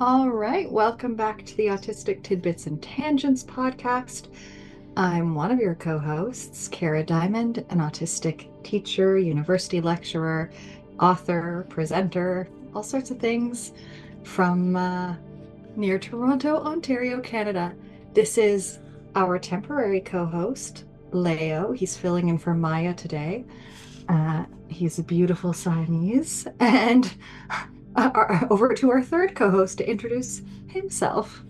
All right, welcome back to the Autistic Tidbits and Tangents podcast. I'm one of your co-hosts, Kara Dymond, an autistic teacher, university lecturer, author, presenter, all sorts of things from near Toronto, Ontario, Canada. This is our temporary co-host, Leo. He's filling in for Maja today. He's a beautiful Siamese, and over to our third co-host to introduce himself.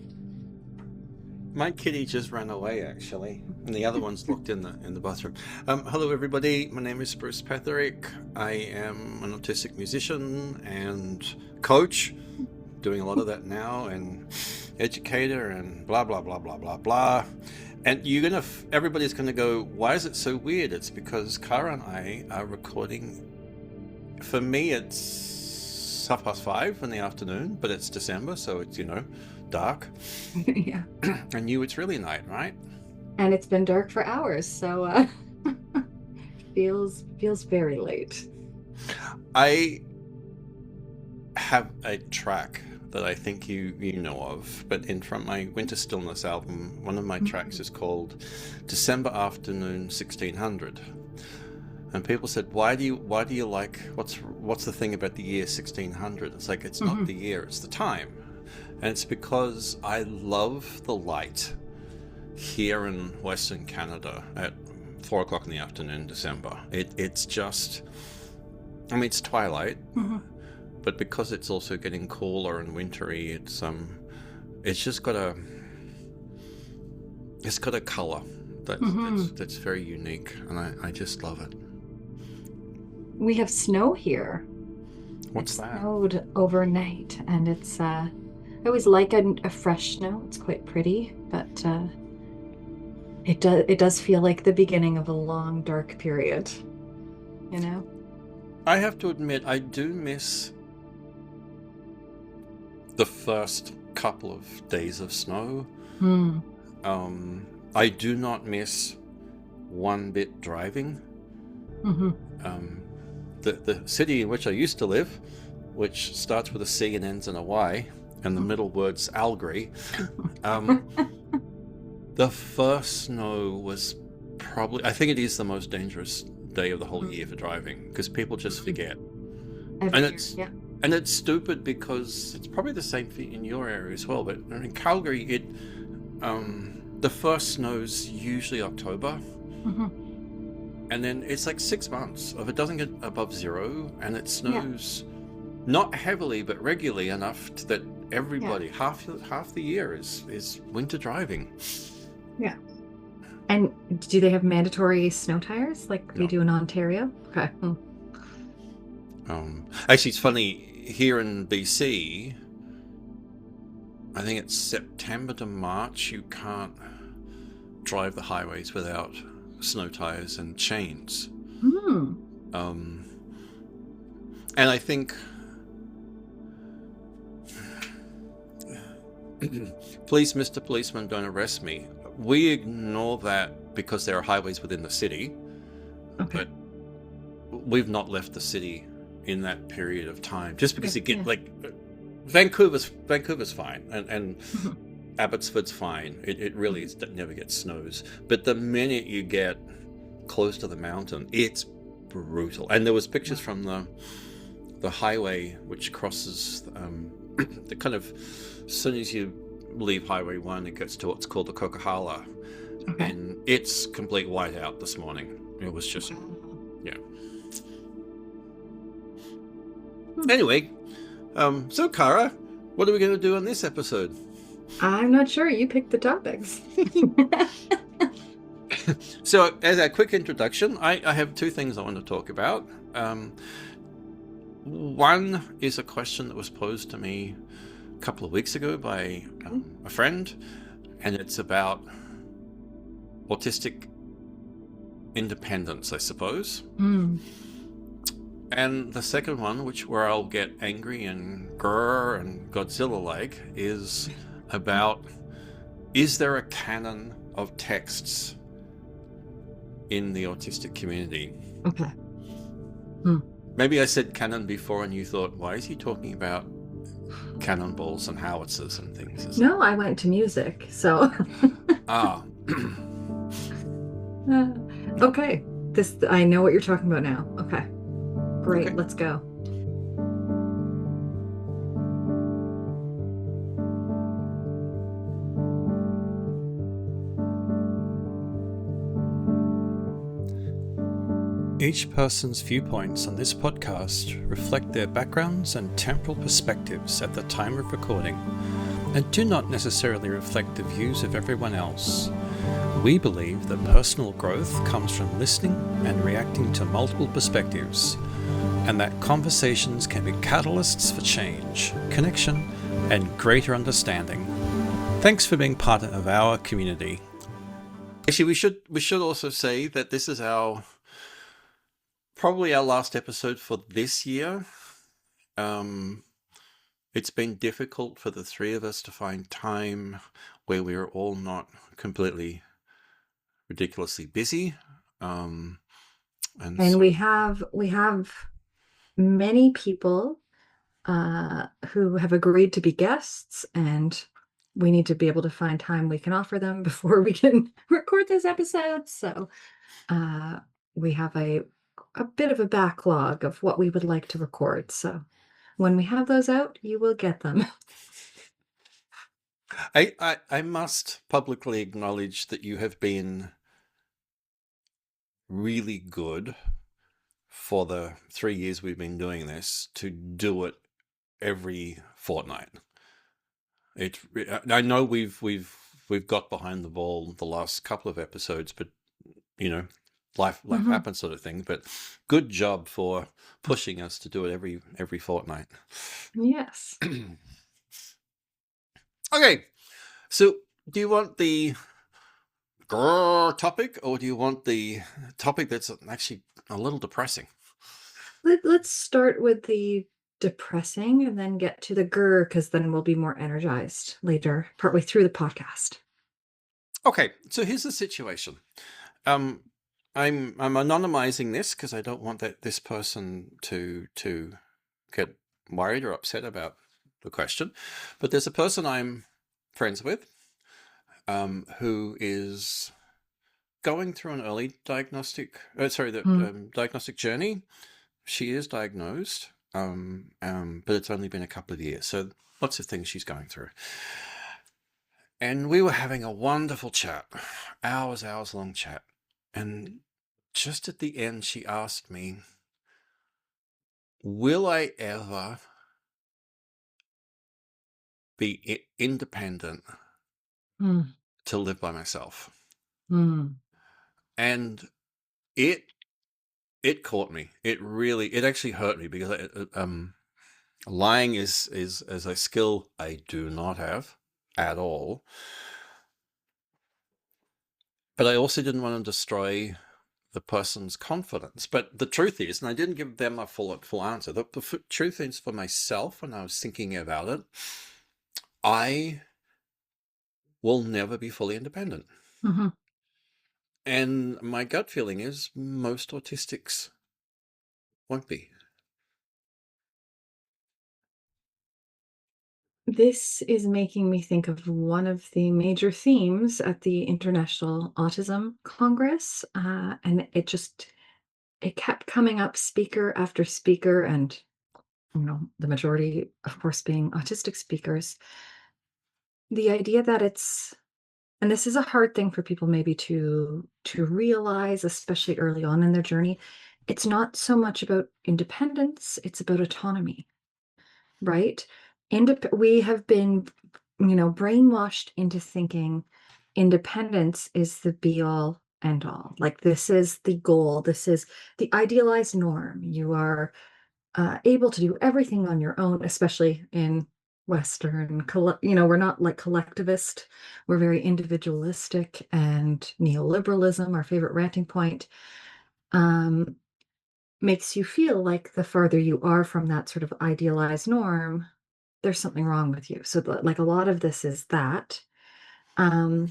My kitty just ran away, actually, and the other one's locked in the bathroom. Hello, everybody. My name is Bruce Petherick. I am an autistic musician and coach, doing a lot of that now, and educator, and blah blah blah blah blah blah. And everybody's gonna go, why is it so weird? It's because Kara and I are recording. For me, it's 5:30 in the afternoon, but it's December, so it's dark. Yeah. And it's really night, right? And it's been dark for hours, so feels very late. I have a track that I think you know of, but from my Winter Stillness album, one of my tracks is called December Afternoon 1600. And people said, why do you like, what's the thing about the year 1600? It's like, it's not the year, it's the time. And it's because I love the light here in Western Canada at 4 o'clock in the afternoon, December. It's just, it's twilight, but because it's also getting cooler and wintry, it's just got a color that's very unique, and I just love it. We have snow here. What's that? Snowed overnight, and it's I always like a fresh snow. It's quite pretty, but it does feel like the beginning of a long dark period. I have to admit, I do miss the first couple of days of snow. I do not miss one bit driving. The city in which I used to live, which starts with a C and ends in a Y, and the middle word's Algary. The first snow was probably, I think it is the most dangerous day of the whole year for driving, because people just forget. And it's stupid because it's probably the same in your area as well, but in Calgary, the first snow's usually October. And then it's like 6 months of it doesn't get above zero, and it snows not heavily but regularly enough that everybody half the year is winter driving. Yeah. And do they have mandatory snow tires like we do in Ontario? Okay. Actually, it's funny, here in BC, I think it's September to March, you can't drive the highways without snow tires and chains. And I think please, Mr. Policeman, don't arrest me. We ignore that because there are highways within the city, but we've not left the city in that period of time just because you get like Vancouver's fine, and Abbotsford's fine. It really is, that never gets snows. But the minute you get close to the mountain, it's brutal. And there was pictures from the highway which crosses the kind of, as soon as you leave Highway 1, it gets to what's called the Coquihalla. And it's complete whiteout this morning. It was just, Anyway, so Kara, what are we going to do on this episode? I'm not sure. You picked the topics. So, as a quick introduction, I have two things I want to talk about. One is a question that was posed to me a couple of weeks ago by a friend, and it's about autistic independence, I suppose. And the second one, where I'll get angry and grrr and Godzilla-like, is about, is there a canon of texts in the autistic community? Okay. Maybe I said canon before and you thought, why is he talking about cannonballs and howitzers and things, is No, I went to music, so. it? Ah. Okay, I know what you're talking about now. Okay, great, Okay. let's go. Each person's viewpoints on this podcast reflect their backgrounds and temporal perspectives at the time of recording, and do not necessarily reflect the views of everyone else. We believe that personal growth comes from listening and reacting to multiple perspectives, and that conversations can be catalysts for change, connection, and greater understanding. Thanks for being part of our community. Actually, we should also say that this is probably our last episode for this year. It's been difficult for the three of us to find time where we are all not completely ridiculously busy. And so, we have many people who have agreed to be guests, and we need to be able to find time we can offer them before we can record this episode. So we have a bit of a backlog of what we would like to record. So when we have those out, you will get them. I must publicly acknowledge that you have been really good for the 3 years we've been doing this to do it every fortnight. I know we've got behind the ball the last couple of episodes, but life happens, sort of thing. But good job for pushing us to do it every fortnight. Yes. Okay, so do you want the topic, or do you want the topic that's actually a little depressing? Let's start with the depressing and then get to the grr, because then we'll be more energized later, partway through the podcast. Okay, so here's the situation. I'm anonymizing this because I don't want this person to get worried or upset about the question. But there's a person I'm friends with who is going through an early diagnostic journey. She is diagnosed, but it's only been a couple of years, so lots of things she's going through. And we were having a wonderful chat, hours long chat. And just at the end, she asked me, will I ever be independent to live by myself? And it caught me. It actually hurt me, because lying is a skill I do not have at all. But I also didn't want to destroy the person's confidence. But the truth is, and I didn't give them a full answer, the truth is, for myself, when I was thinking about it, I will never be fully independent. And my gut feeling is most autistics won't be. This is making me think of one of the major themes at the International Autism Congress. And it kept coming up, speaker after speaker, and the majority, of course, being autistic speakers. The idea that and this is a hard thing for people maybe to realize, especially early on in their journey. It's not so much about independence, it's about autonomy, right? We have been, brainwashed into thinking independence is the be all end all. Like, this is the goal, this is the idealized norm. You are able to do everything on your own, especially in Western, we're not like collectivist. We're very individualistic, and neoliberalism, our favorite ranting point, makes you feel like the farther you are from that sort of idealized norm, there's something wrong with you. So like a lot of this is that. I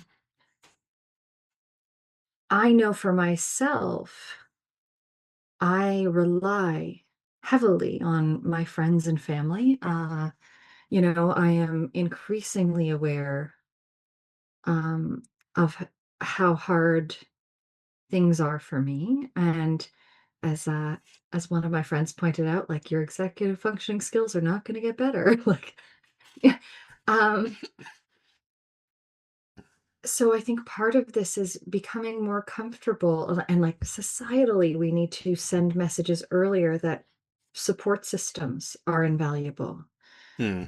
know for myself, I rely heavily on my friends and family I am increasingly aware um, of how hard things are for me. And as uh, as one of my friends pointed out, like your executive functioning skills are not going to get better. Like, yeah. Um, so I think part of this is becoming more comfortable, and like societally, we need to send messages earlier that support systems are invaluable. Hmm.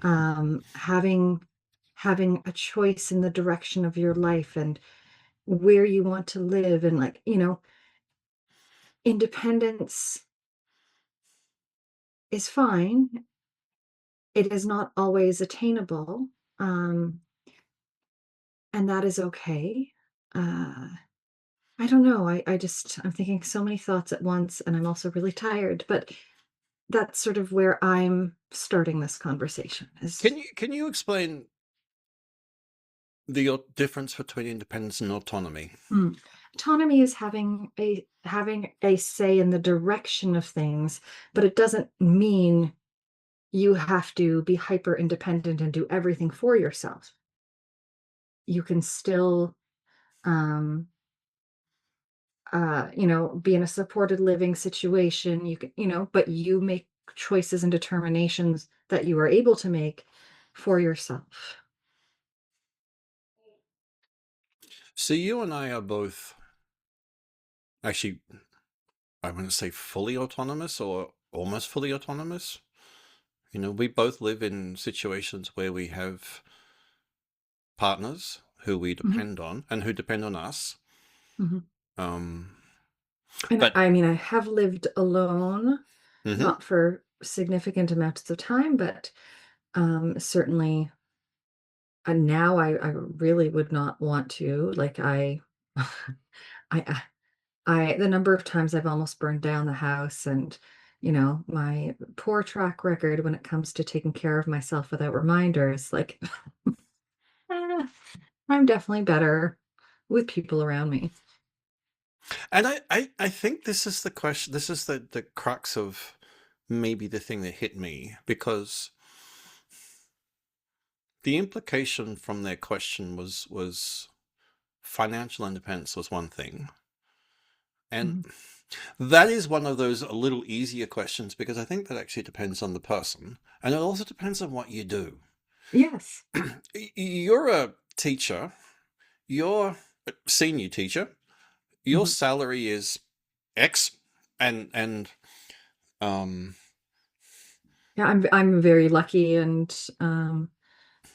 Having a choice in the direction of your life and where you want to live, and like, independence is fine. It is not always attainable. Um, and that is okay. Uh, I don't know. I'm thinking so many thoughts at once, and I'm also really tired, but that's sort of where I'm starting this conversation is. Can you explain the difference between independence and autonomy? Mm. Autonomy is having a say in the direction of things, but it doesn't mean you have to be hyper independent and do everything for yourself. You can still um be in a supported living situation. You can, but you make choices and determinations that you are able to make for yourself. So you and I are both actually, I wouldn't say fully autonomous or almost fully autonomous. We both live in situations where we have partners who we Mhm, depend on and who depend on us. mhm. Um, And but I mean, I have lived alone, mhm. not for significant amounts of time, but certainly now I really would not want to. Like I the number of times I've almost burned down the house, and my poor track record when it comes to taking care of myself without reminders, like eh, I'm definitely better with people around me. And I think this is the question, this is the crux of maybe the thing that hit me, because the implication from their question was financial independence was one thing. And Mhm. that is one of those a little easier questions, because I think that actually depends on the person. And it also depends on what you do. Yes. You're a teacher, you're a senior teacher, your Mhm. salary is X, and um Yeah, I'm very lucky and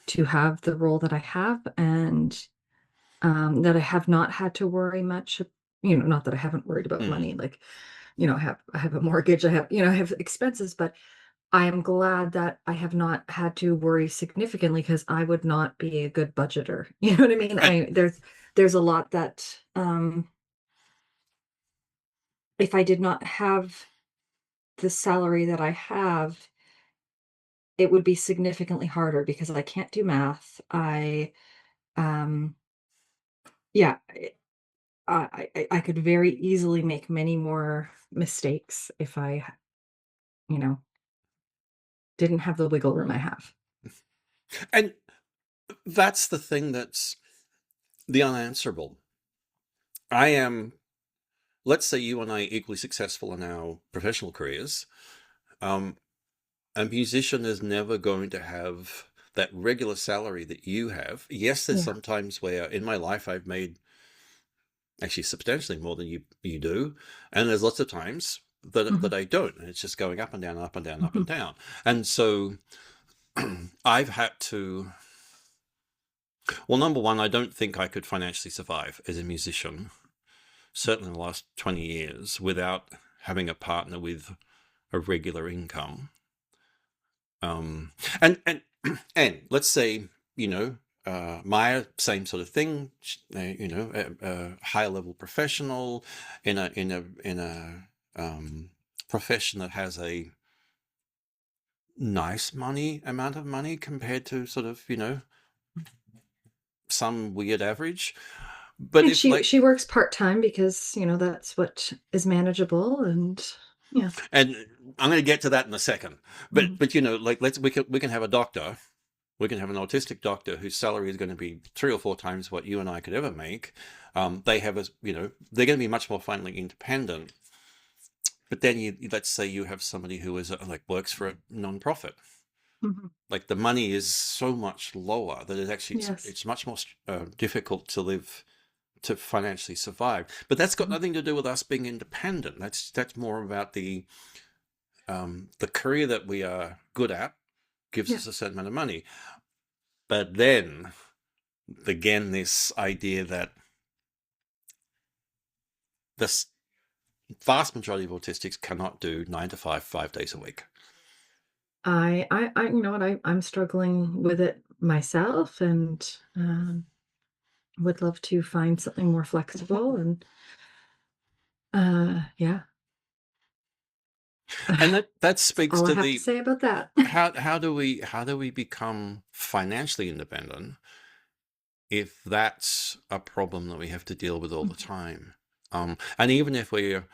to have the role that I have, and that I have not had to worry much. Not that I haven't worried about mm. money, like, I have a mortgage, I have expenses, but I am glad that I have not had to worry significantly, because I would not be a good budgeter. You know what I mean? And There's a lot that if I did not have the salary that I have, it would be significantly harder because I can't do math. Um yeah, I could very easily make many more mistakes if I, you know, didn't have the wiggle room I have. and that's the thing that's the unanswerable. I am, let's say you and I are equally successful in our professional careers. Um, a musician is never going to have that regular salary that you have. Yes, there's Yeah. sometimes where in my life I've made actually substantially more than you do, and there's lots of times that Mhm. I don't, and it's just going up and down, up and down, up and Mhm. down. And so I've had to. Well, number one, I don't think I could financially survive as a musician, certainly in the last 20 years, without having a partner with a regular income. Um, and and let's say, you know, Maya, same sort of thing. A higher level professional in a profession that has a nice money amount of money compared to sort of some weird average. But And if she works part-time because, that's what is manageable, and yeah. and I'm going to get to that in a second. But Mhm. like we can have a doctor We can have an autistic doctor whose salary is going to be 3 or 4 times what you and I could ever make. They have they're going to be much more financially independent. But then let's say you have somebody who is works for a non-profit. Mhm. Like the money is so much lower that Yes. it's much more difficult to live, to financially survive. But that's got nothing to do with us being independent. That's more about the career that we are good at gives us a certain amount of money. But then again, this idea that this vast majority of autistics cannot do 9 to 5, 5 days a week. You know what, I'm struggling with it myself, and would love to find something more flexible, and yeah. And that speaks All I to have to say about that. how do we become financially independent if that's a problem that we have to deal with all the time? And even if we're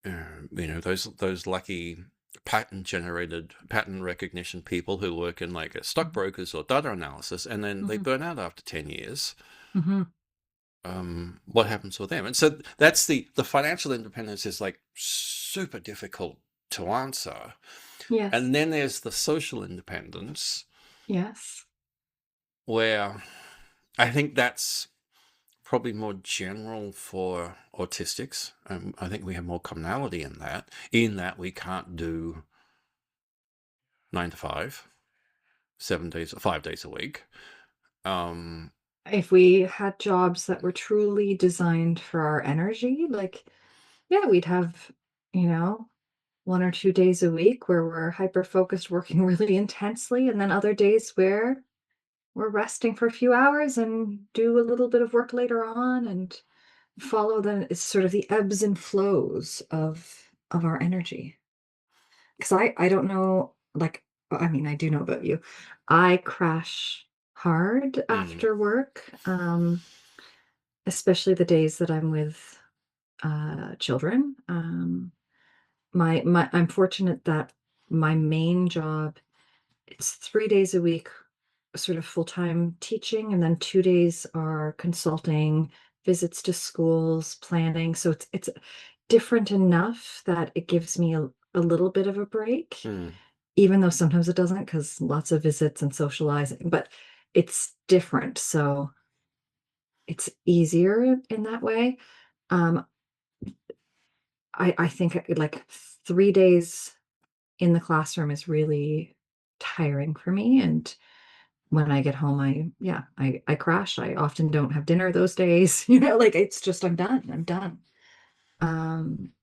those lucky pattern recognition people who work in like stockbrokers or data analysis, and then they burn out after 10 years. What happens with them? And so that's the financial independence is like super difficult to answer. Yes. And then there's the social independence. Yes. Where I think that's probably more general for autistics. I think we have more commonality in that we can't do 9 to 5, 7 days or 5 days a week. If we had jobs that were truly designed for our energy, like, yeah, we'd have, 1 or 2 days a week where we're hyper focused, working really intensely, and then other days where we're resting for a few hours and do a little bit of work later on, and follow it's sort of the ebbs and flows of our energy. Because I don't know, like, I mean, I do know about you. I crash hard after work, especially the days that I'm with children. I'm fortunate that my main job, it's 3 days a week, sort of full-time teaching, and then 2 days are consulting, visits to schools, planning. So it's different enough that it gives me a little bit of a break, even though sometimes it doesn't, because lots of visits and socializing, but it's different. So it's easier in that way. Um, I think like 3 days in the classroom is really tiring for me. And when I get home, I crash. I often don't have dinner those days. Like it's just, I'm done. I'm done.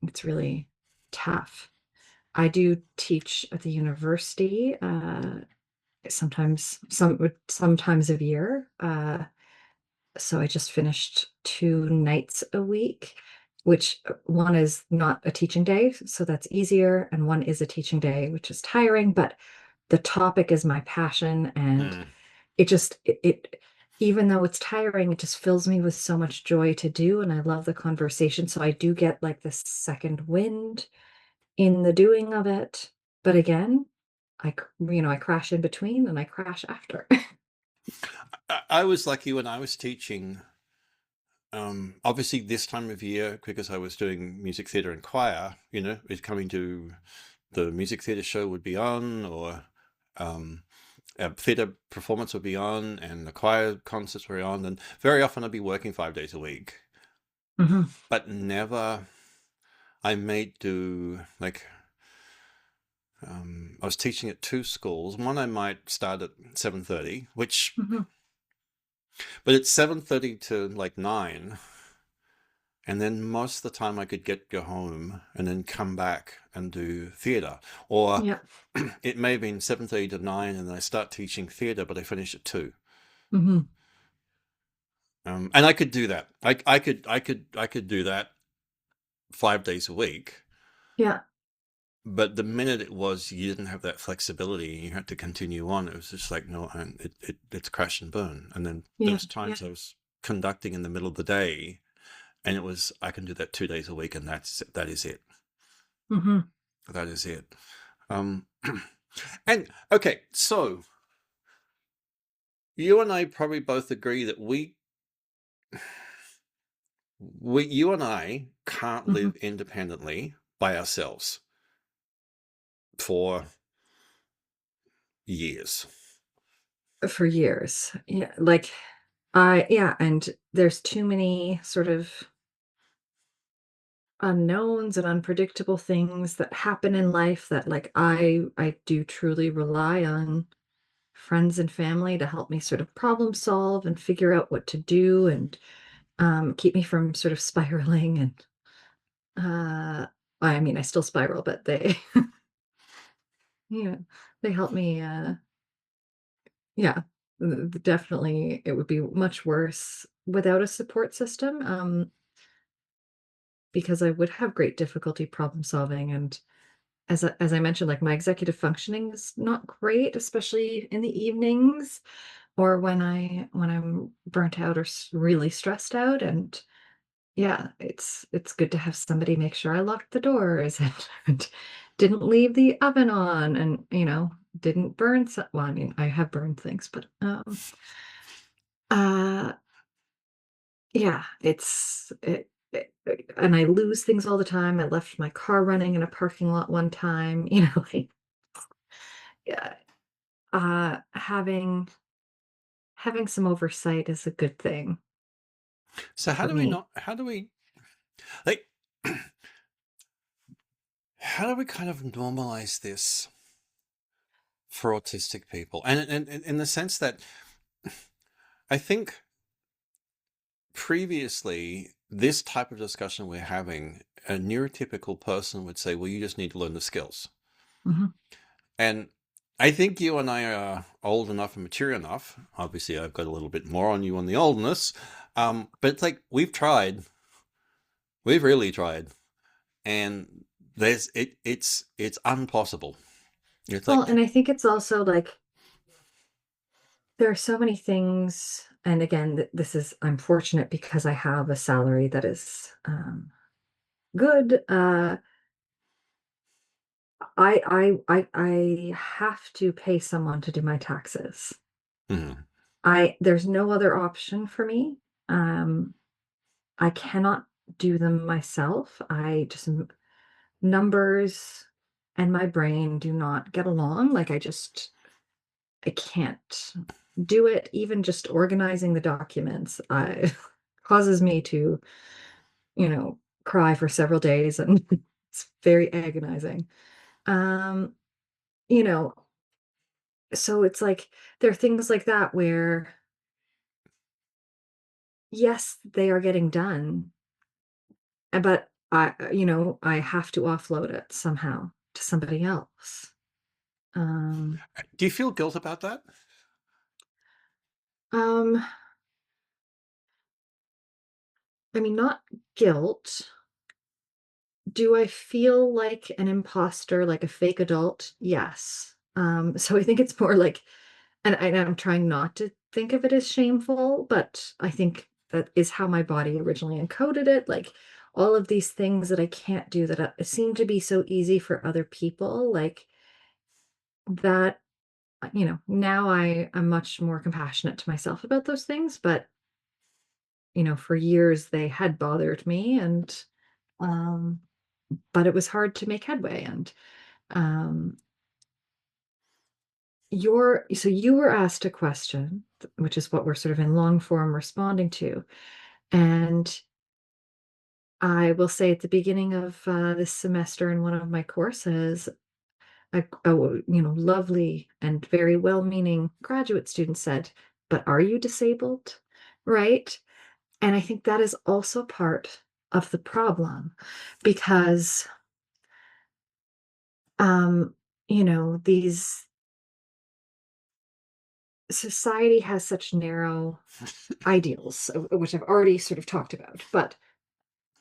It's really tough. I do teach at the university, sometimes of year. So I just finished 2 nights a week, which one is not a teaching day, so that's easier, and one is a teaching day, which is tiring, but the topic is my passion, and it even though it's tiring, it just fills me with so much joy to do, and I love the conversation. So I do get like this second wind in the doing of it. But again, I crash in between and I crash after. I was lucky when I was teaching. Obviously, this time of year, because I was doing music theatre and choir, it's coming to the music theatre show would be on, or a theatre performance would be on, and the choir concerts were on, and very often I'd be working 5 days a week. But never, I made do, like, I was teaching at 2 schools. One I might start at 7:30, which, but it's 7:30 to like 9. And then most of the time I could go home and then come back and do theatre. Or it may have been 7:30 to 9 and then I start teaching theatre, but I finish at 2. And I could do that. I could do that 5 days a week. Yeah. But the minute it was, you didn't have that flexibility and you had to continue on. It was just like, no, it's crash and burn. And then there was times I was conducting in the middle of the day, and it was, I can do that 2 days a week, and that is it. That is it. And okay, so you and I probably both agree that you and I can't Hmm. live independently by ourselves for years. For years. Yeah, like yeah, and there's too many sort of unknowns and unpredictable things that happen in life that like I do truly rely on friends and family to help me sort of problem solve and figure out what to do and keep me from sort of spiraling and I mean I still spiral, but they you know they help me yeah, definitely it would be much worse without a support system because I would have great difficulty problem solving and as I mentioned, like my executive functioning is not great, especially in the evenings or when I'm burnt out or really stressed out. And yeah, it's good to have somebody make sure I locked the doors and didn't leave the oven on and didn't burn well, I mean, I have burned things, but uh yeah, and I lose things all the time. I left my car running in a parking lot one time, like yeah, having some oversight is a good thing So for me. how do we like how do we kind of normalize this for autistic people? And in the sense that I think previously this type of discussion we're having, a neurotypical person would say, well, you just need to learn the skills. Mhm. And I think you and I are old enough and mature enough. Obviously, I've got a little bit more on you on the oldness. But it's like we've tried. We've really tried. And it's impossible. It's Well, like, and I think it's also like there are so many things, and again, this is I'm fortunate because I have a salary that is good. I have to pay someone to do my taxes. mhm. There's no other option for me. Um, I cannot do them myself. I just numbers and my brain do not get along. Like I can't do it. Even just organizing the documents causes me to, cry for several days and it's very agonizing. Um, you know, so it's like there are things like that where yes, they are getting done, but I have to offload it somehow to somebody else. Um, Do you feel guilt about that? um, I mean, not guilt. Do I feel like an imposter, like a fake adult? Yes. So I think it's more like, and I'm trying not to think of it as shameful, but I think that is how my body originally encoded it. Like all of these things that I can't do that seem to be so easy for other people, like that, now I'm much more compassionate to myself about those things, but for years they had bothered me and um but it was hard to make headway and um you were asked a question, which is what we're sort of in long form responding to. And I will say at the beginning of this semester in one of my courses, lovely and very well-meaning graduate student said, "But are you disabled?" Right? And I think that is also part of the problem because, um, these society has such narrow ideals, which I've already sort of talked about, but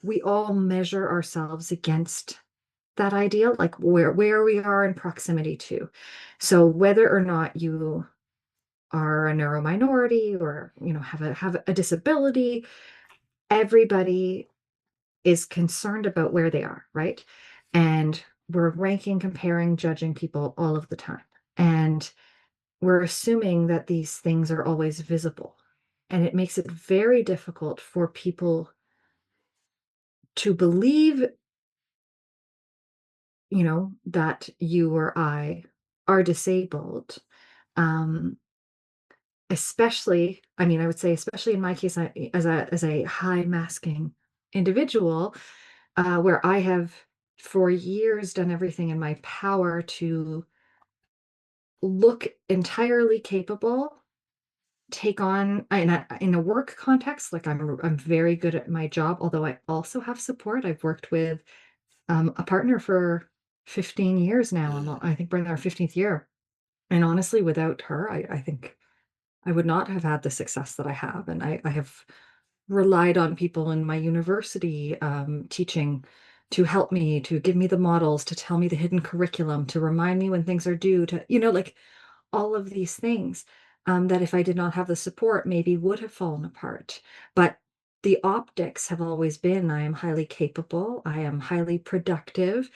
we all measure ourselves against that ideal, like where we are in proximity to. So whether or not you are a neuro minority or have a disability, everybody is concerned about where they are, right? And we're ranking, comparing, judging people all of the time. And we're assuming that these things are always visible. And it makes it very difficult for people to believe, that you or I are disabled. Um, Especially, I mean, I would say, especially in my case, as a high masking individual, where I have for years done everything in my power to look entirely capable, take on in a work context, like I'm very good at my job, although I also have support. I've worked with a partner for 15 years now. I think we're in our 15th year. And honestly, without her, I think I would not have had the success that I have. And I have relied on people in my university teaching to help me, to give me the models, to tell me the hidden curriculum, to remind me when things are due, to, like all of these things that if I did not have the support, maybe would have fallen apart. But the optics have always been I am highly capable, I am highly productive.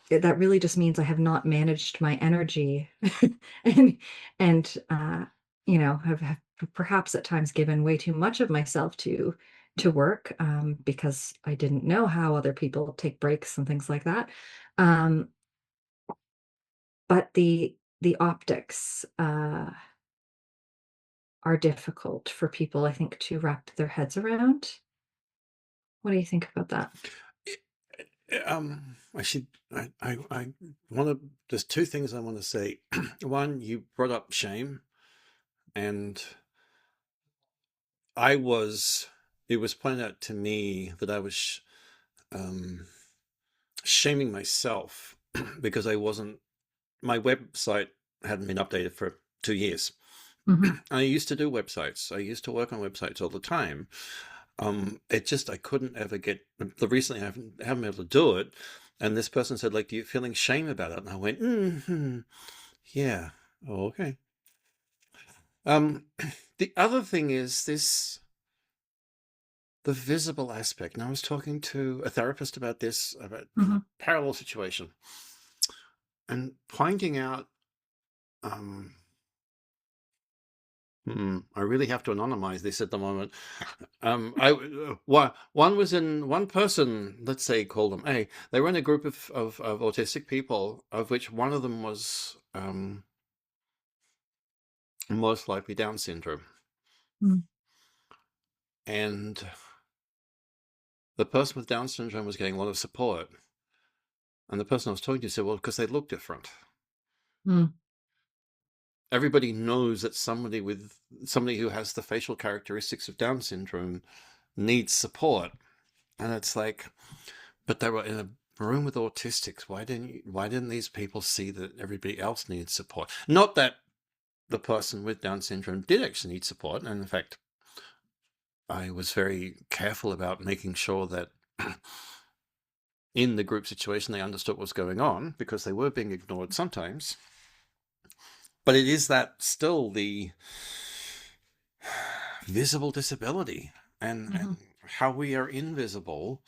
That really just means I have not managed my energy and have perhaps at times given way too much of myself to work because I didn't know how other people take breaks and things like that. Um, but the optics are difficult for people, I think, to wrap their heads around. What do you think about that? I should. I want to. There's two things I want to say. One, you brought up shame, and it was pointed out to me that I was shaming myself because my website hadn't been updated for 2 years. Mm-hmm. I used to do websites. I used to work on websites all the time. I couldn't ever get. Recently, I haven't been able to do it. And this person said, like, "Do you feeling shame about it?" And I went, yeah, oh, okay. The other thing is the visible aspect. And I was talking to a therapist about this, about a parallel situation, and pointing out, I really have to anonymize this at the moment. One person, let's say, call them A. They were in a group of autistic people, of which one of them was most likely Down syndrome. And the person with Down syndrome was getting a lot of support. And the person I was talking to said, well, because they look different. Everybody knows that somebody who has the facial characteristics of Down syndrome needs support. And it's like, but they were in a room with autistics. Why didn't these people see that everybody else needs support? Not that the person with Down syndrome did actually need support. And in fact, I was very careful about making sure that in the group situation, they understood what was going on, because they were being ignored sometimes. But it is that still the visible disability and how we are invisible.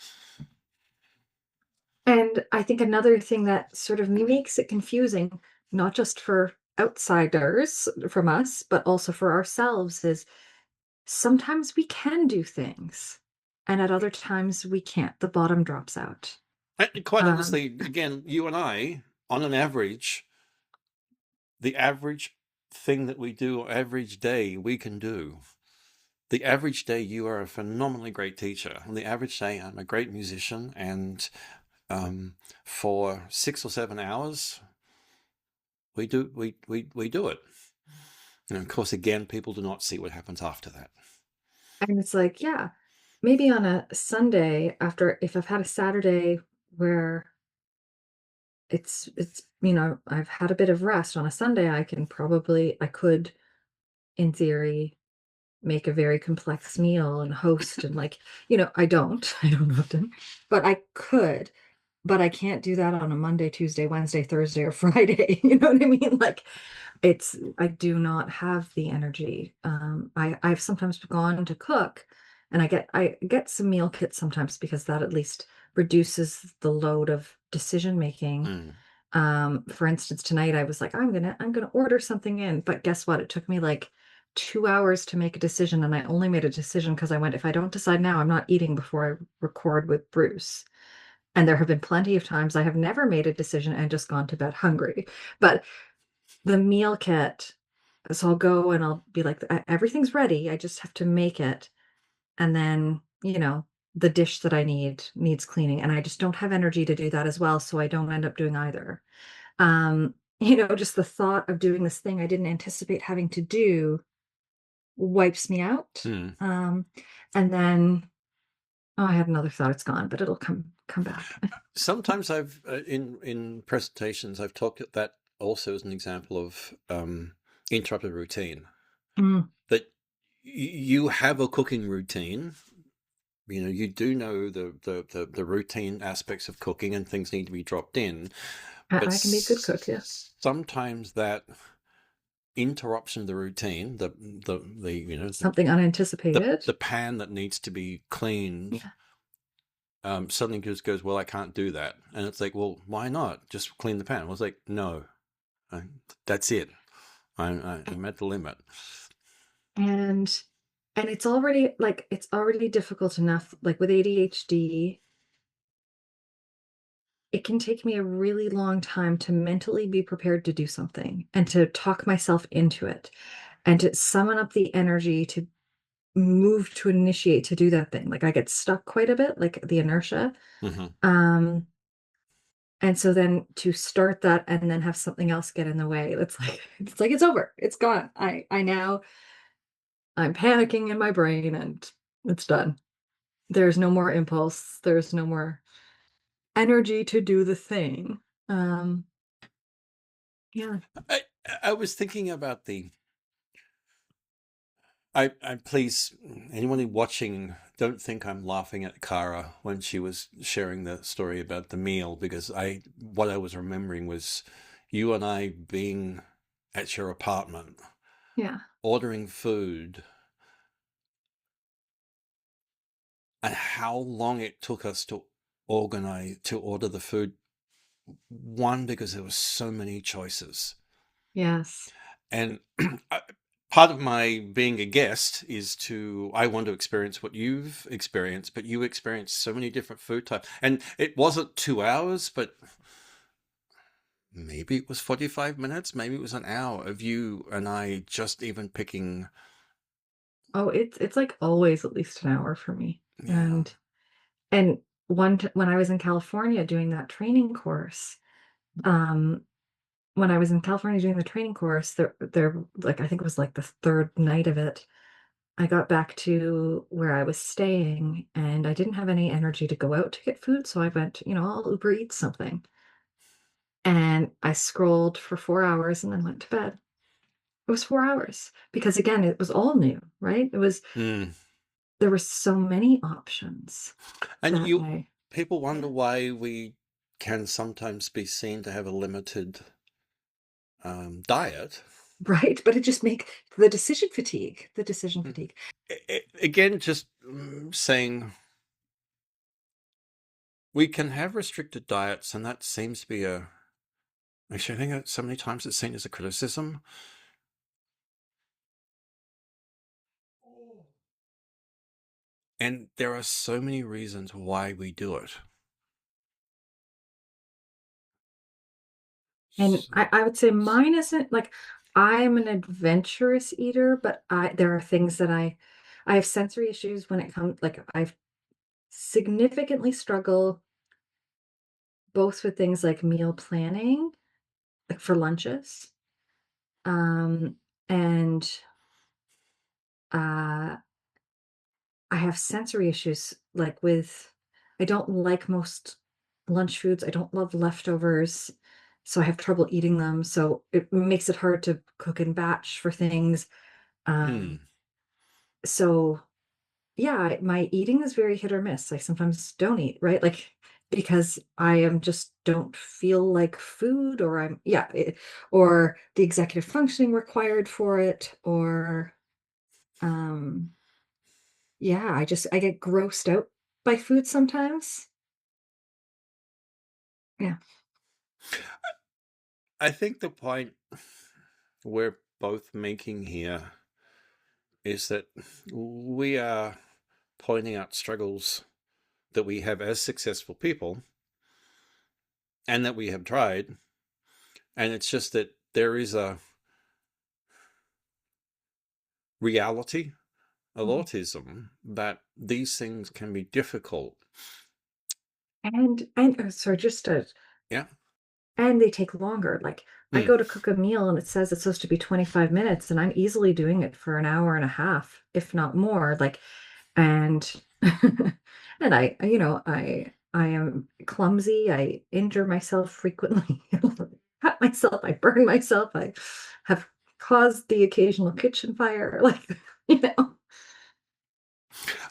And I think another thing that sort of makes it confusing, not just for outsiders from us, but also for ourselves, is sometimes we can do things, and at other times we can't. The bottom drops out. Quite honestly, again, you and I, on an average, the average thing that we do average day, we can do. The average day, you are a phenomenally great teacher. On the average day, I'm a great musician, and for 6 or 7 hours, we do it. And of course, again, people do not see what happens after that. And it's like, yeah, maybe on a Sunday, if I've had a Saturday where it's I've had a bit of rest, on a Sunday, I could, in theory, make a very complex meal and host, and I don't often, but I could. But I can't do that on a Monday, Tuesday, Wednesday, Thursday, or Friday. You know what I mean? Like, I do not have the energy. I've sometimes gone to cook, and I get some meal kits sometimes, because that at least reduces the load of decision making. For instance, tonight I was like, I'm gonna order something in, but guess what? It took me like 2 hours to make a decision, and I only made a decision because I went, if I don't decide now, I'm not eating before I record with Bruce. And there have been plenty of times I have never made a decision and just gone to bed hungry. But the meal kit, so I'll go and I'll be like, everything's ready. I just have to make it. And then, the dish that I need needs cleaning. And I just don't have energy to do that as well. So I don't end up doing either. Just the thought of doing this thing I didn't anticipate having to do wipes me out. Hmm. And then, oh, I had another thought. It's gone, but it'll come back. Sometimes I've in presentations I've talked at that also as an example of interrupted routine. That you have a cooking routine. You do know the routine aspects of cooking, and things need to be dropped in. But I can be a good cook, yes. sometimes that interruption of the routine, Something unanticipated. the pan that needs to be cleaned, suddenly just goes, well, I can't do that. And it's like, well, why not? Just clean the pan. I was like, no, that's it. I'm at the limit. And it's already difficult enough, like with ADHD. It can take me a really long time to mentally be prepared to do something and to talk myself into it and to summon up the energy to move to initiate to do that thing. Like I get stuck quite a bit, like the inertia. Mm-hmm. And so then to start that and then have something else get in the way, it's over. It's gone. I'm panicking in my brain and it's done. There's no more impulse. There's no more energy to do the thing. Yeah. I was thinking about I please, anyone watching, don't think I'm laughing at Kara when she was sharing the story about the meal, because what I was remembering was you and I being at your apartment, ordering food, and how long it took us to order the food. One, because there were so many choices. Yes. And part of my being a guest is I want to experience what you've experienced, but you experienced so many different food types. And it wasn't 2 hours, but maybe it was 45 minutes, maybe it was an hour of you and I just even picking. Oh, it's like always at least an hour for me. Yeah. And when I was in California doing that training course, when I was in California doing the training course, there like I think it was like the third night of it, I got back to where I was staying and I didn't have any energy to go out to get food, so I went, I'll Uber Eats something. And I scrolled for 4 hours and then went to bed. It was 4 hours because again, it was all new, right? There were so many options. And people wonder why we can sometimes be seen to have a limited diet. Right, but it just makes the decision fatigue. Again, just saying we can have restricted diets, and that seems to be actually, I think that so many times it's seen as a criticism. And there are so many reasons why we do it. And I would say mine isn't like I'm an adventurous eater, but there are things that I have sensory issues when it comes like I've significantly struggle both with things like meal planning, like for lunches, and uh I have sensory issues like I don't like most lunch foods. I don't love leftovers, so I have trouble eating them. So it makes it hard to cook and batch for things. So yeah, my eating is very hit or miss. I sometimes don't eat, right? Like because I am just don't feel like food or or the executive functioning required for it or um yeah, I get grossed out by food sometimes. Yeah. I think the point we're both making here is that we are pointing out struggles that we have as successful people and that we have tried. And it's just that there is a reality of autism that these things can be difficult. And sorry, just to, Yeah. and they take longer. Like I go to cook a meal and it says it's supposed to be 25 minutes and I'm easily doing it for an hour and a half, if not more. Like, and and I am clumsy. I injure myself frequently. Cut myself, I burn myself, I have caused the occasional kitchen fire, like, you know.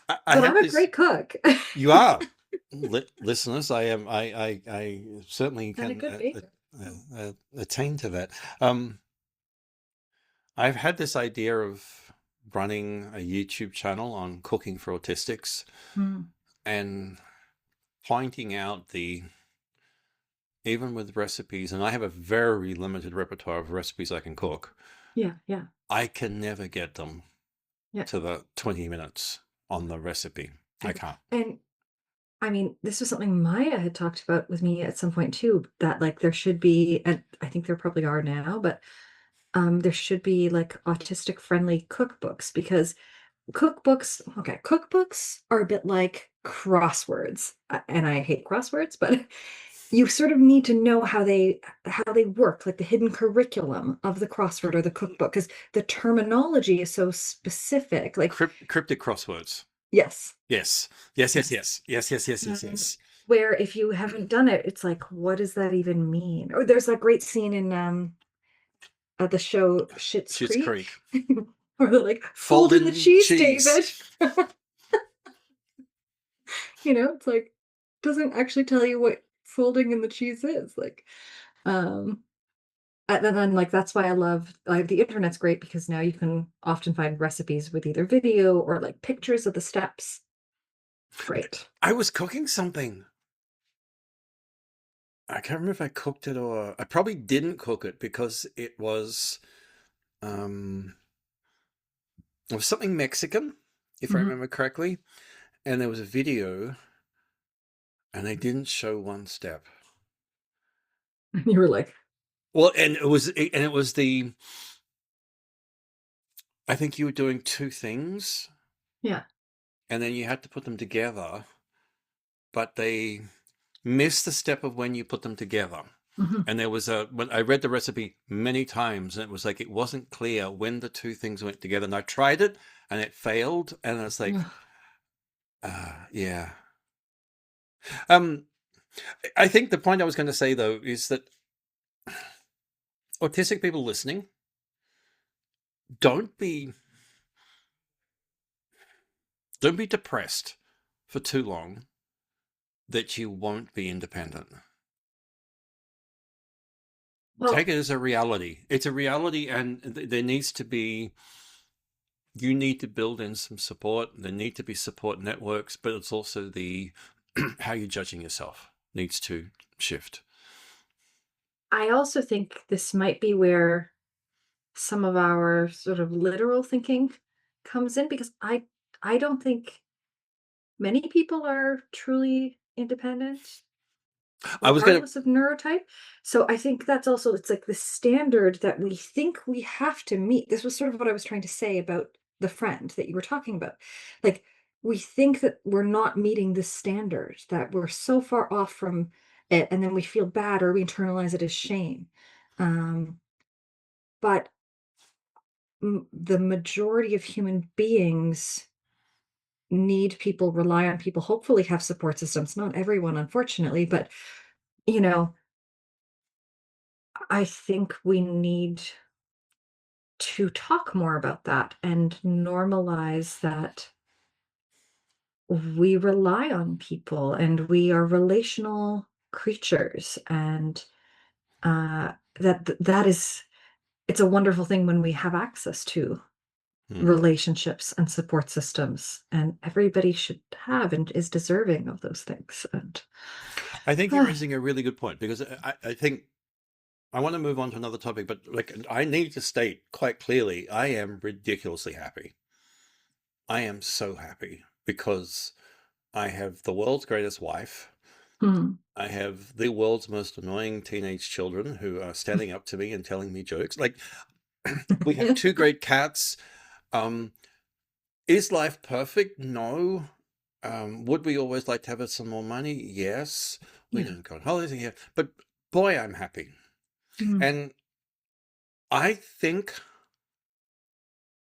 I But have I'm a this. great cook. You are. Listeners, I certainly And a can good baker. attain to that. I've had this idea of running a YouTube channel on cooking for autistics and pointing out even with recipes, and I have a very limited repertoire of recipes I can cook. Yeah, yeah. I can never get them Yeah. to the 20 minutes on the recipe. I can't. And I mean, this was something Maya had talked about with me at some point too, that like there should be, and I think there probably are now, but there should be like autistic friendly cookbooks, because cookbooks are a bit like crosswords. And I hate crosswords, but you sort of need to know how they work, like the hidden curriculum of the crossword or the cookbook, because the terminology is so specific. Like Cryptic crosswords. yes. Yes. Where if you haven't done it, it's like, what does that even mean? Or there's that great scene in the show Schitt's Creek. Where they're like, fold in the cheese, David. It's like, doesn't actually tell you what folding in the cheese is. Like, and then like that's why the internet's great, because now you can often find recipes with either video or like pictures of the steps. Great. I was cooking something. I can't remember if I cooked it or I probably didn't cook it, because it was something Mexican, if I remember correctly. And there was a video and they didn't show one step. You were like, well, and it was I think you were doing two things. Yeah. And then you had to put them together, but they missed the step of when you put them together. And there was when I read the recipe many times, and it was like, it wasn't clear when the two things went together. And I tried it and it failed. And I was like, yeah. I think the point I was going to say, though, is that autistic people listening, don't be depressed for too long that you won't be independent. Well, take it as a reality. It's a reality, and there needs to be, you need to build in some support. There need to be support networks, but it's also the how you're judging yourself needs to shift. I also think this might be where some of our sort of literal thinking comes in, because I don't think many people are truly independent, regardless of neurotype. So I think that's also, it's like the standard that we think we have to meet. This was sort of what I was trying to say about the friend that you were talking about. Like, we think that we're not meeting this standard, that we're so far off from it, and then we feel bad or we internalize it as shame. But the majority of human beings need people, rely on people, hopefully have support systems. Not everyone, unfortunately, but I think we need to talk more about that and normalize that we rely on people and we are relational creatures, and that is, it's a wonderful thing when we have access to relationships and support systems, and everybody should have and is deserving of those things. And I think you're raising a really good point, because I think I want to move on to another topic, but like I need to state quite clearly, I am ridiculously happy. I am so happy because I have the world's greatest wife. Hmm. I have the world's most annoying teenage children who are standing up to me and telling me jokes. Like we have two great cats. Um, is life perfect? No. Would we always like to have some more money? Yes. We Yeah. don't go on holidays here, but boy, I'm happy. Hmm. And I think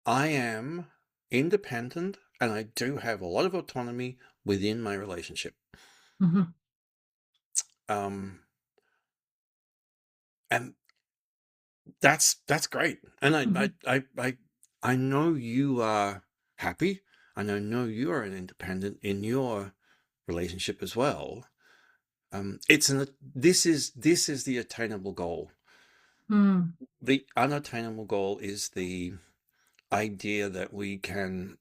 I am independent and I do have a lot of autonomy within my relationship. Hmm. Um, and that's great. And Hmm. I know you are happy. And I know you are an independent in your relationship as well. This is the attainable goal. Hmm. The unattainable goal is the idea that we can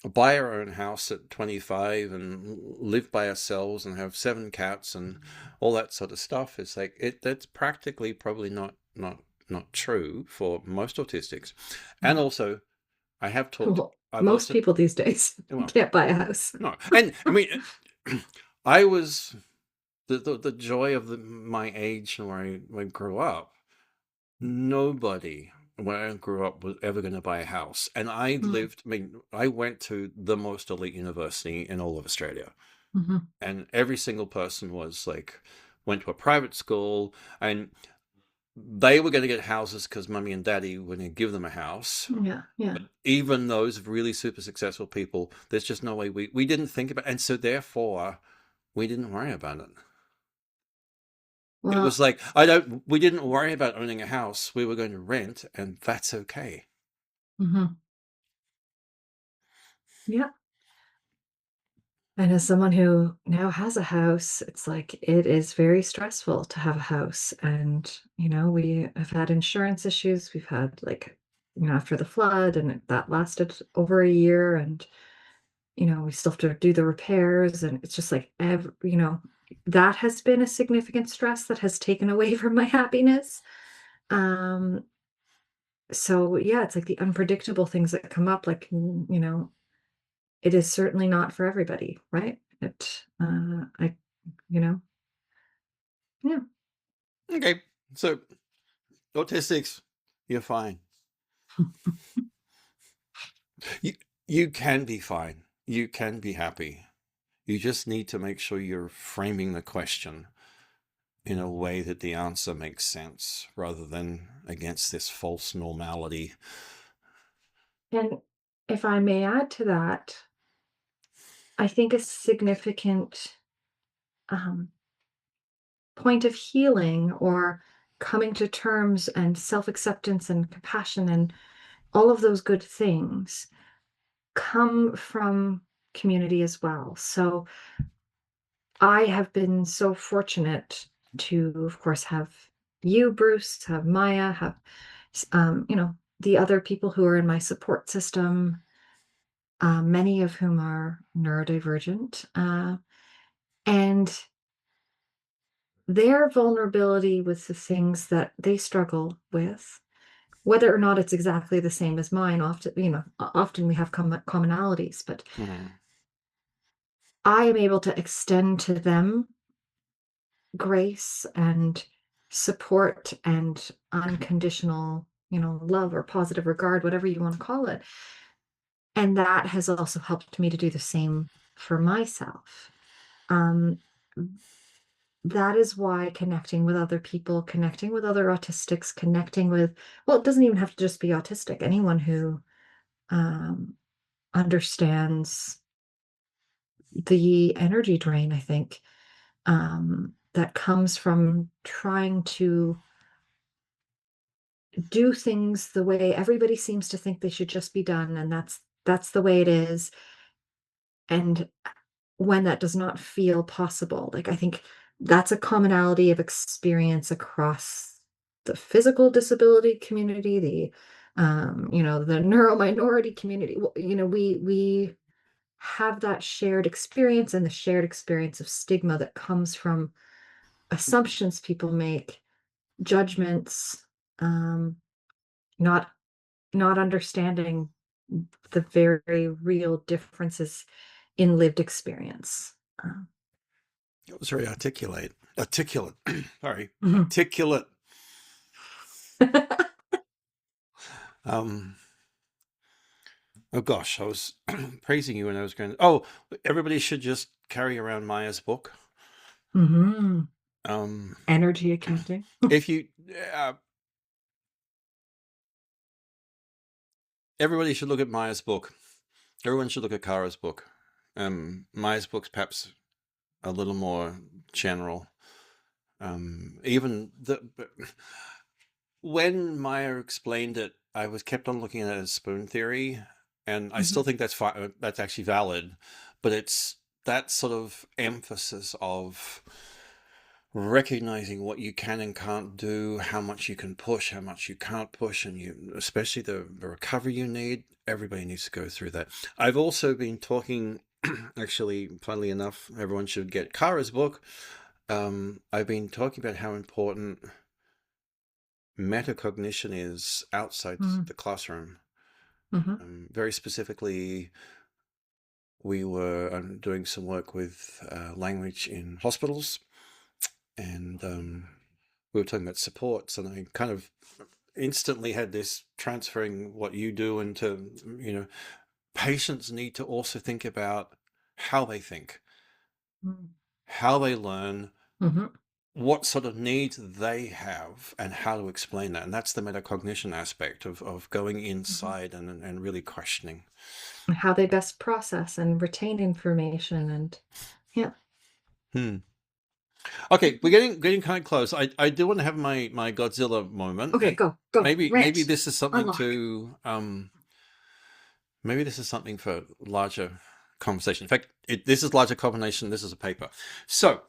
buy our own house at 25 and live by ourselves and have 7 cats and all that sort of stuff. It's like that's practically probably not true for most autistics. And also, I have talked. Well, I've most also people these days well, can't buy a house. no, and I mean, I was the joy of my age and where I grew up. Nobody when I grew up was ever going to buy a house. And Hmm. I went to the most elite university in all of Australia. Hmm. And every single person was like, went to a private school and they were going to get houses because mummy and daddy were going to give them a house. Yeah, yeah. But even those really super successful people, there's just no way we didn't think about it. And so therefore, we didn't worry about it. It was Well, like, we didn't worry about owning a house. We were going to rent, and that's okay. hmm, yeah. And as someone who now has a house, it's like it is very stressful to have a house. And, we have had insurance issues. We've had after the flood, and that lasted over a year. And, we still have to do the repairs. And it's just like, that has been a significant stress that has taken away from my happiness. Um, so yeah, it's like the unpredictable things that come up, like, it is certainly not for everybody, right? You know, yeah. Okay, so autistics, you're fine. You you can be fine. You can be happy. You just need to make sure you're framing the question in a way that the answer makes sense rather than against this false normality. And if I may add to that, I think a significant um, point of healing or coming to terms and self-acceptance and compassion and all of those good things come from community as well. So I have been so fortunate to, of course, have you, Bruce, have Maya, have, the other people who are in my support system, many of whom are neurodivergent, and their vulnerability with the things that they struggle with, whether or not it's exactly the same as mine, often we have commonalities, but Mhm. I am able to extend to them grace and support and unconditional, love or positive regard, whatever you want to call it. And that has also helped me to do the same for myself. Um, that is why connecting with other people, connecting with other autistics, connecting with, well, it doesn't even have to just be autistic, anyone who um, understands the energy drain, I think, that comes from trying to do things the way everybody seems to think they should just be done, and that's the way it is. And when that does not feel possible, like I think that's a commonality of experience across the physical disability community, the neurominority community. We have that shared experience and the shared experience of stigma that comes from assumptions people make judgments, not understanding the very real differences in lived experience. It was very articulate. Sorry, Mhm. articulate. Um, oh gosh, I was praising you when I was going. Oh, everybody should just carry around Maya's book. Mhm. Um, Energy accounting. if you, uh, everybody should look at Maya's book. Everyone should look at Kara's book. Maya's book's perhaps a little more general. Even when Maya explained it, I was kept on looking at it as spoon theory, and I still think that's fine. That's actually valid, but it's that sort of emphasis of recognizing what you can and can't do, how much you can push, how much you can't push, and you, especially the recovery you need. Everybody needs to go through that. I've also been talking, actually, funnily enough, everyone should get Kara's book. I've been talking about how important metacognition is outside the classroom. Very specifically, we were doing some work with language in hospitals, and we were talking about supports, and I kind of instantly had this transferring what you do into, patients need to also think about how they think, how they learn, what sort of needs they have, and how to explain that. And that's the metacognition aspect of going inside and really questioning How they best process and retain information, and yeah. Okay, we're getting kind of close. I do want to have my Godzilla moment. Okay, go. Maybe Rant. this is something Unlock. to maybe this is something for larger conversation. In fact, this is larger conversation. This is a paper. So,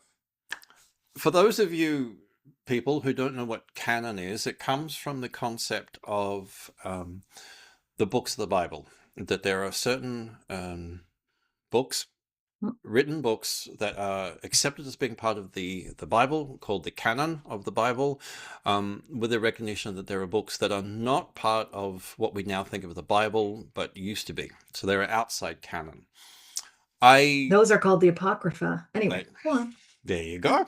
for those of you people who don't know what canon is, it comes from the concept of the books of the Bible. That there are certain books, written books that are accepted as being part of the Bible, called the Canon of the Bible, with the recognition that there are books that are not part of what we now think of the Bible, but used to be. So they're outside canon. Those are called the Apocrypha. Anyway, go on. There you go.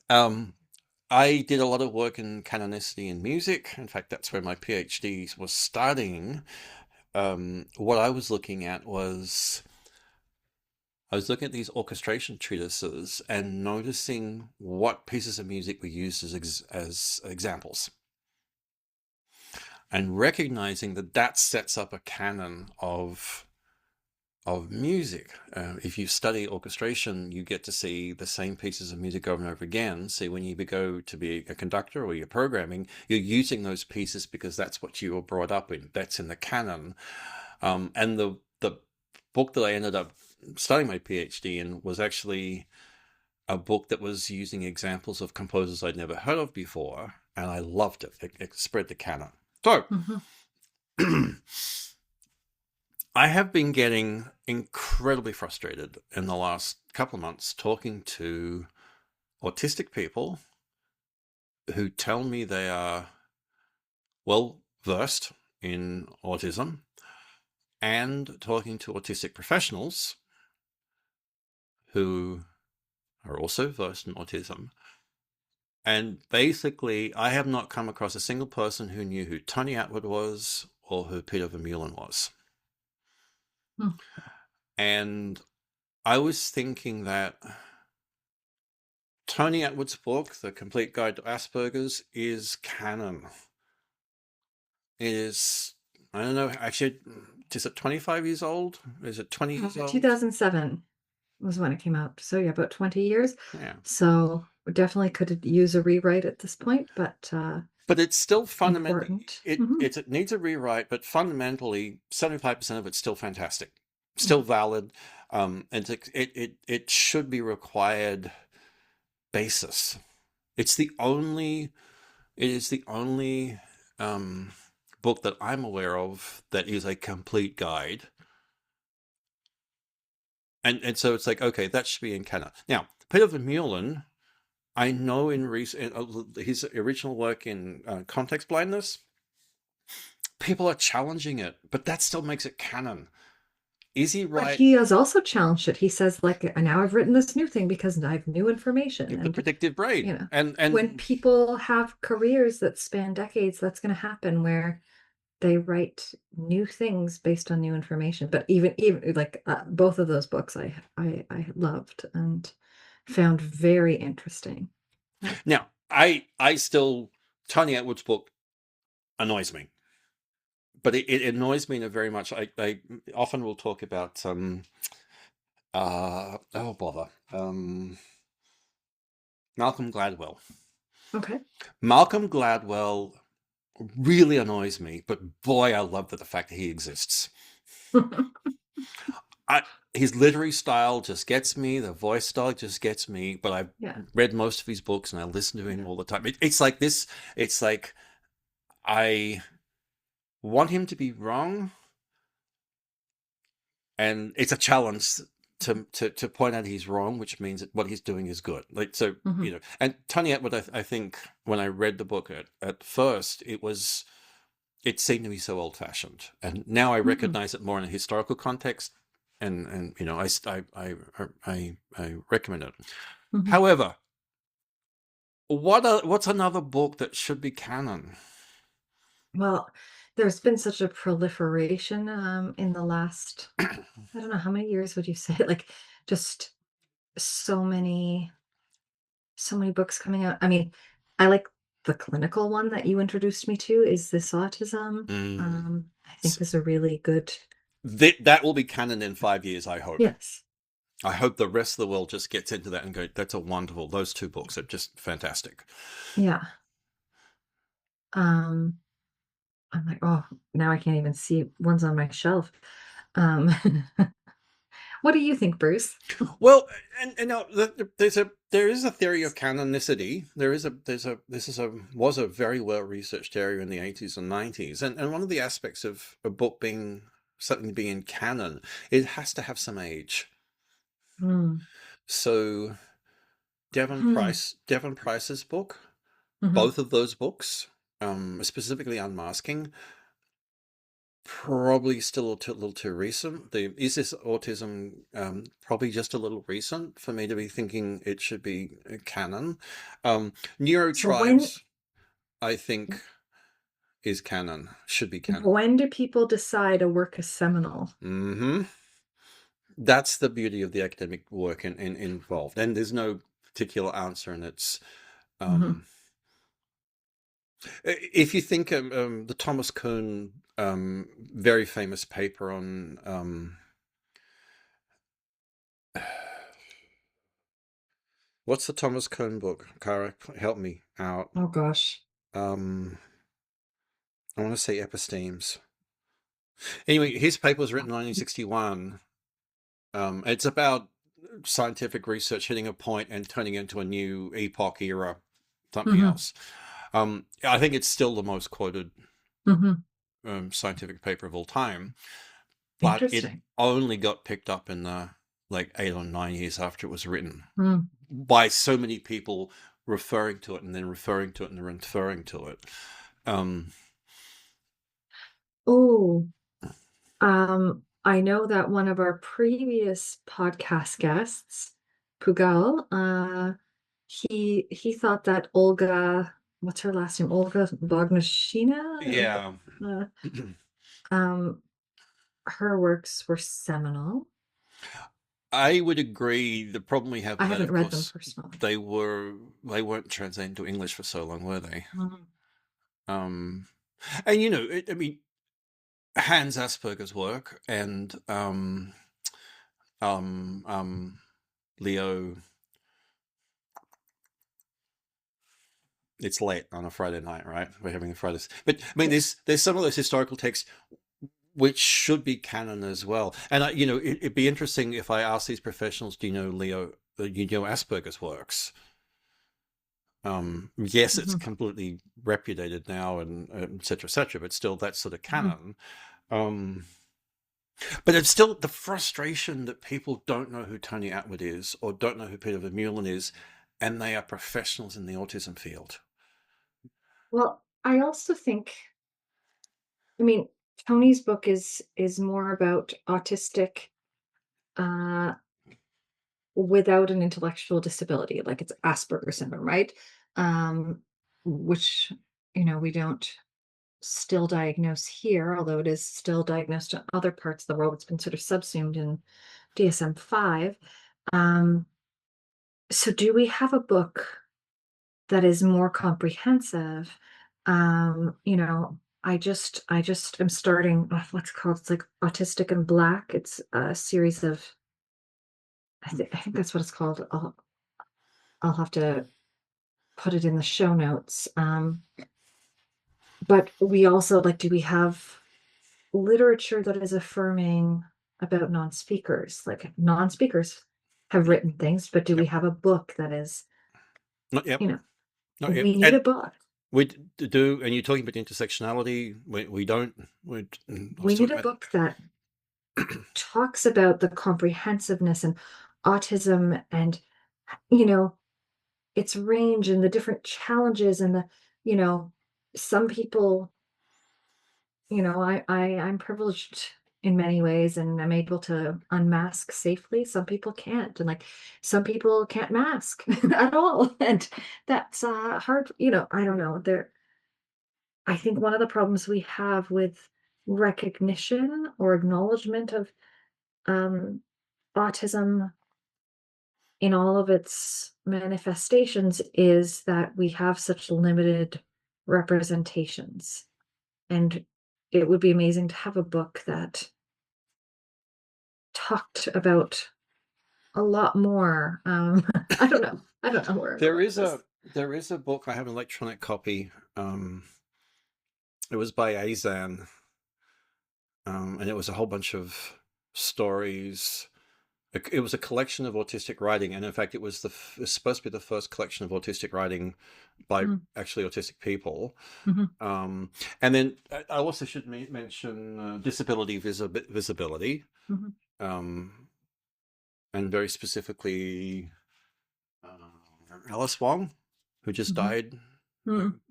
I did a lot of work in canonicity in music. In fact, that's where my PhD was starting. What I was looking at was I was looking at these orchestration treatises and noticing what pieces of music were used as examples, and recognizing that that sets up a canon of music. If you study orchestration, you get to see the same pieces of music over and over again. See, when you go to be a conductor or you're programming, you're using those pieces because that's what you were brought up in. That's in the canon. And the book that I ended up studying my PhD in was actually a book that was using examples of composers I'd never heard of before, and I loved it. It spread the canon. So, I have been getting incredibly frustrated in the last couple of months talking to autistic people who tell me they are well versed in autism, and talking to autistic professionals who are also versed in autism. And basically, I have not come across a single person who knew who Tony Attwood was or who Peter Vermeulen was. And I was thinking that Tony Attwood's book, The Complete Guide to Asperger's, is canon. It is, I don't know, actually, is it 25 years old? Is it 20 years old? 2007 was when it came out. So yeah, about 20 years. Yeah. So we definitely could use a rewrite at this point, but it's still fundamentally, important. it needs a rewrite, but fundamentally 75% of it's still fantastic, still valid. And it should be required basis. It is the only book that I'm aware of that is a complete guide. And so it's like, okay, that should be in canon. Now, Peter Vermeulen I know in recent his original work in context blindness, people are challenging it, but that still makes it canon. Is he But right? he has also challenged it. He says, like, now I've written this new thing because I have new information. The And, predictive brain, when and people have careers that span decades, that's going to happen where they write new things based on new information. But even like both of those books I loved and found very interesting. now I still Tony Atwood's book annoys me, but it annoys me in a very much. I often will talk about oh bother Malcolm Gladwell. Okay. Malcolm Gladwell really annoys me, but boy, I love the fact that he exists. His literary style just gets me. The voice style just gets me. But I've Yeah. read most of his books and I listen to him all the time. It's like this. It's like I want him to be wrong, and it's a challenge to point out he's wrong, which means that what he's doing is good. Like so, Mhm. And Tony Atwood, I think when I read the book at first, it seemed to be so old fashioned, and now I Mhm. recognize it more in a historical context, and I recommend it. Mhm. However, what's another book that should be canon? Well, there's been such a proliferation in the last, I don't know, how many years would you say? Like, just so many, so many books coming out. I mean, I like the clinical one that you introduced me to, Is This Autism? Mm. I think is a really good. That will be canon in 5 years, I hope. Yes. I hope the rest of the world just gets into that and go, that's a wonderful, those two books are just fantastic. Yeah. Um, I'm like, oh, now I can't even see one's on my shelf. Um, what do you think, Bruce? Well, and now there is a theory of canonicity. Was a very well researched area in the 80s and 90s, and one of the aspects of a book being something being in canon, it has to have some age. Hmm. So Hmm. Devon Price's book, Mhm. both of those books, specifically Unmasking, probably still a little too recent. Is This Autism probably just a little recent for me to be thinking it should be canon. So when Neurotribes, I think, is canon, should be canon. when do people decide a work is seminal? Hmm. That's the beauty of the academic work involved, and there's no particular answer, and it's Mhm. um, if you think the Thomas Kuhn very famous paper on what's the Thomas Kuhn book? Kara, help me out. Oh gosh. Um, I want to say Epistemes. Anyway, his paper was written in 1961. It's about scientific research hitting a point and turning into a new epoch era, something Mhm. else. I think it's still the most quoted Mhm. scientific paper of all time, but it Interesting. only got picked up in the like 8 or 9 years after it was written Mm. by so many people referring to it and then referring to it and then referring to it. Um, Oh, I know that one of our previous podcast guests, Pugal, he thought that Olga, what's her last name? Olga Bognashina? yeah. Uh, um, her works were seminal. I would agree. The problem we have I with that, haven't of read them course, personally. they weren't translated into English for so long, were they? Mhm. Um, and I mean, Hans Asperger's work and um, um, Leo. It's late on a Friday night, right? We're having a Friday, but I mean, there's some of those historical texts which should be canon as well. And it'd be interesting if I ask these professionals, do you know Asperger's works? Yes, it's Mhm. completely repudiated now, and et cetera, but still, that's sort of Mhm. canon. Um, but it's still the frustration that people don't know who Tony Atwood is or don't know who Peter Vermeulen is. and they are professionals in the autism field. Well, I also think, I mean, Tony's book is more about autistic uh without an intellectual disability, like it's Asperger's syndrome, right? Which, we don't still diagnose here, although it is still diagnosed in other parts of the world. It's been sort of subsumed in DSM-5. So do we have a book that is more comprehensive? I just am starting what's it called? It's like Autistic in Black. It's a series of, I think that's what it's called. I'll have to put it in the show notes. But we also, like, do we have literature that is affirming about non-speakers? Like, non-speakers have written things, but do we have a book that is, Not yet. Not yet. we need a book. We do, and you're talking about intersectionality. We don't. We need a book that talks about the comprehensiveness and autism and, its range and the different challenges and some people, I'm privileged in many ways and I'm able to unmask safely. Some people can't, and like some people can't mask at all, and that's hard. I don't know. I think one of the problems we have with recognition or acknowledgement of autism in all of its manifestations is that we have such limited representations. And it would be amazing to have a book that talked about a lot more. I don't know. I don't know where there is a book. I have an electronic copy. It was by Azan, and it was a whole bunch of stories. It was a collection of autistic writing, and in fact, it was supposed to be the first collection of autistic writing by actually autistic people. Mm-hmm. And then I also should mention disability visibility, and very specifically Alice Wong, who just died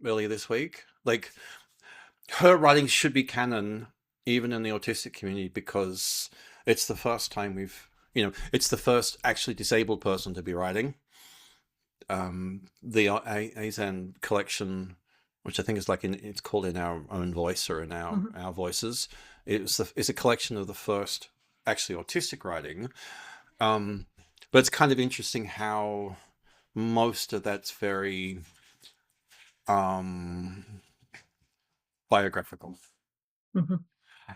earlier this week. Like, her writing should be canon, even in the autistic community, because it's the first time it's the first actually disabled person to be writing. The Azan collection, which I think is it's called In Our Own Voice, or In Our Voices, it's a collection of the first actually autistic writing. But it's kind of interesting how most of that's very biographical.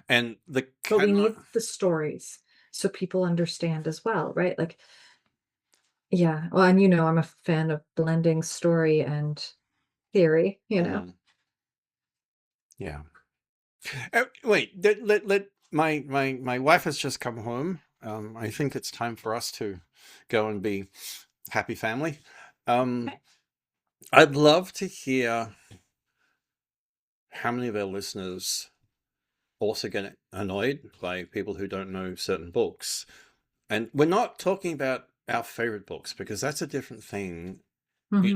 And but we need the stories so people understand as well, right? Like, yeah. Well, and I'm a fan of blending story and theory, Yeah. Wait, let my wife has just come home. I think it's time for us to go and be happy family. Okay. I'd love to hear how many of our listeners also get annoyed by people who don't know certain books. And we're not talking about our favorite books, because that's a different thing.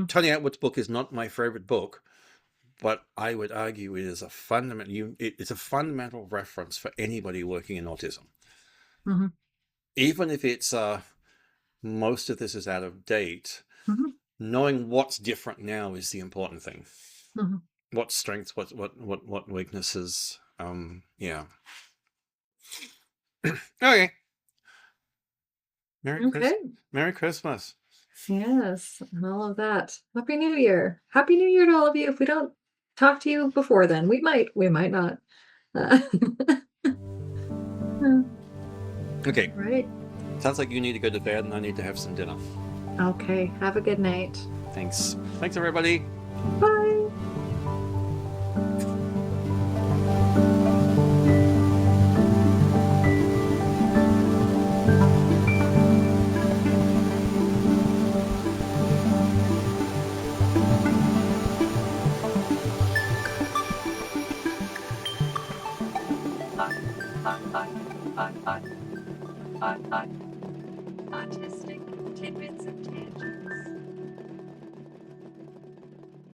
Tony Atwood's book is not my favorite book, but I would argue it is it's a fundamental reference for anybody working in autism. Even if it's most of this is out of date, knowing what's different now is the important thing. What strengths, what weaknesses. Yeah. Okay. Merry Christmas. Yes, and all of that. Happy New Year. Happy New Year to all of you. If we don't talk to you before then, we might not. Okay. Right. Sounds like you need to go to bed and I need to have some dinner. Okay. Have a good night. Thanks, everybody. Bye.